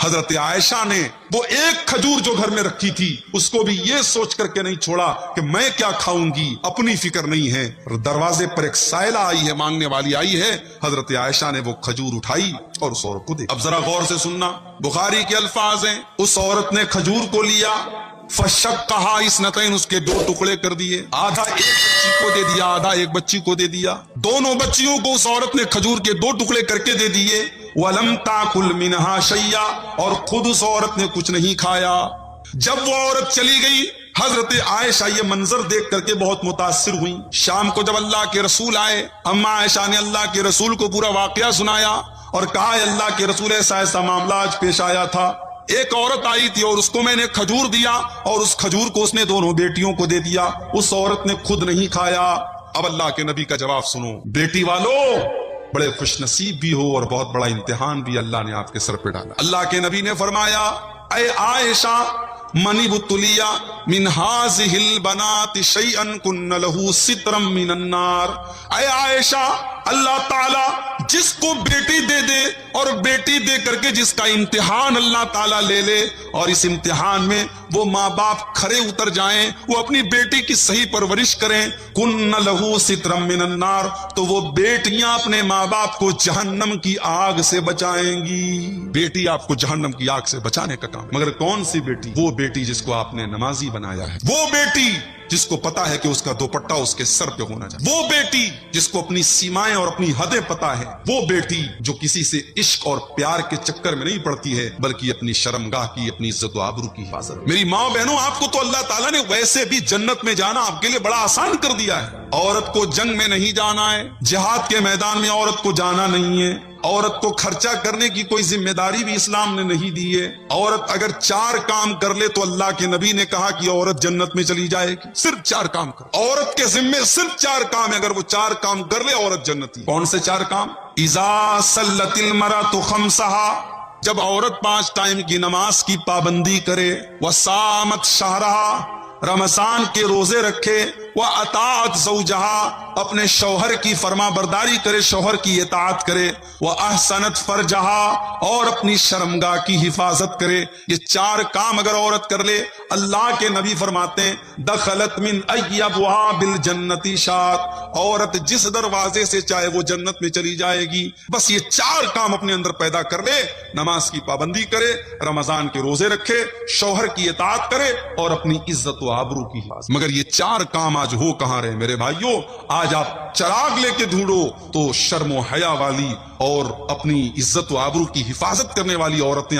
حضرت عائشہ نے وہ ایک کھجور جو گھر میں رکھی تھی اس کو بھی یہ سوچ کر کے نہیں چھوڑا کہ میں کیا کھاؤں گی، اپنی فکر نہیں ہے۔ دروازے پر ایک سائلہ آئی ہے، مانگنے والی آئی ہے، حضرت عائشہ نے وہ کھجور اٹھائی اور اس عورت کو دے۔ اب ذرا غور سے سننا، بخاری کے الفاظ ہیں، اس عورت نے کھجور کو لیا، فشقھا اثنتین، اس کے دو ٹکڑے کر دیے، آدھا ایک بچی کو دے دیا، آدھا ایک بچی کو دے دیا، دونوں بچیوں کو اس عورت نے کھجور کے دو ٹکڑے کر کے دے دیے۔ وَلَمْ تَأْكُلْ مِنْهَا شَيْئًا، اور خود اس عورت نے کچھ نہیں کھایا۔ جب وہ عورت چلی گئی، حضرت عائشہ یہ منظر دیکھ کر کے بہت متاثر ہوئی۔ شام کو جب اللہ کے رسول آئے، اما عائشہ نے اللہ کے رسول کو پورا واقعہ سنایا اور کہا اے اللہ کے رسول ایسا ایسا معاملہ آج پیش آیا تھا، ایک عورت آئی تھی اور اس کو میں نے کھجور دیا اور اس کھجور کو اس نے دونوں بیٹیوں کو دے دیا، اس عورت نے خود نہیں کھایا۔ اب اللہ کے نبی کا جواب سنو، بیٹی والو بڑے خوش نصیب بھی ہو اور بہت بڑا امتحان بھی اللہ نے آپ کے سر پہ ڈالا۔ اللہ کے نبی نے فرمایا اے عائشہ من ابتلی من هذه البنات شيئا كن له سترا من النار، اے عائشہ اللہ تعالی جس کو بیٹی دے دے اور بیٹی دے کر کے جس کا امتحان اللہ تعالیٰ لے لے اور اس امتحان میں وہ ماں باپ کھرے اتر جائیں، وہ اپنی بیٹی کی صحیح پرورش کریں، کن لہو سترم من النار، تو وہ بیٹیاں اپنے ماں باپ کو جہنم کی آگ سے بچائیں گی۔ بیٹی آپ کو جہنم کی آگ سے بچانے کا کام، مگر کون سی بیٹی؟ وہ بیٹی جس کو آپ نے نمازی بنایا ہے، وہ بیٹی جس کو پتا ہے کہ اس کا دوپٹہ اس کے سر پہ ہونا چاہیے، وہ بیٹی جس کو اپنی سیمائیں اور اپنی حدیں پتا ہے، وہ بیٹی جو کسی سے عشق اور پیار کے چکر میں نہیں پڑتی ہے بلکہ اپنی شرمگاہ کی، اپنی عزت و آبرو کی حفاظت۔ میری ماں بہنوں، آپ کو تو اللہ تعالیٰ نے ویسے بھی جنت میں جانا آپ کے لیے بڑا آسان کر دیا ہے۔ عورت کو جنگ میں نہیں جانا ہے، جہاد کے میدان میں عورت کو جانا نہیں ہے، عورت کو خرچہ کرنے کی کوئی ذمہ داری بھی اسلام نے نہیں دی ہے۔ عورت اگر 4 کام کر لے تو اللہ کے نبی نے کہا کہ عورت جنت میں چلی جائے گی، صرف 4 کام کر، عورت کے ذمے صرف 4 کام ہے، اگر وہ 4 کام کر لے عورت جنتی۔ کون سے 4 کام؟ اذا صلت المرأة خمسها، جب عورت 5 ٹائم کی نماز کی پابندی کرے، وصامت شہرها، رمضان کے روزے رکھے، وَأَطَاعَتْ زَوْجَهَا، اپنے شوہر کی فرما برداری کرے، شوہر کی اطاعت کرے، وَأَحْسَنَتْ فَرْجَهَا، اور اپنی شرمگاہ کی حفاظت کرے۔ یہ 4 کام اگر عورت کر لے، اللہ کے نبی فرماتے ہیں دخلت من أَيِّ أَبْوَابِ الْجَنَّةِ شَاءَتْ، عورت جس دروازے سے چاہے وہ جنت میں چلی جائے گی۔ بس یہ 4 کام اپنے اندر پیدا کر لے، نماز کی پابندی کرے، رمضان کے روزے رکھے، شوہر کی اطاعت کرے اور اپنی عزت و آبرو کی حفاظت۔ مگر یہ 4 کام آج ہو کہاں رہے میرے بھائیوں؟ آج آپ چراغ لے کے ڈھونڈو تو شرم و حیا والی اور اپنی عزت و آبرو کی حفاظت کرنے والی عورتیں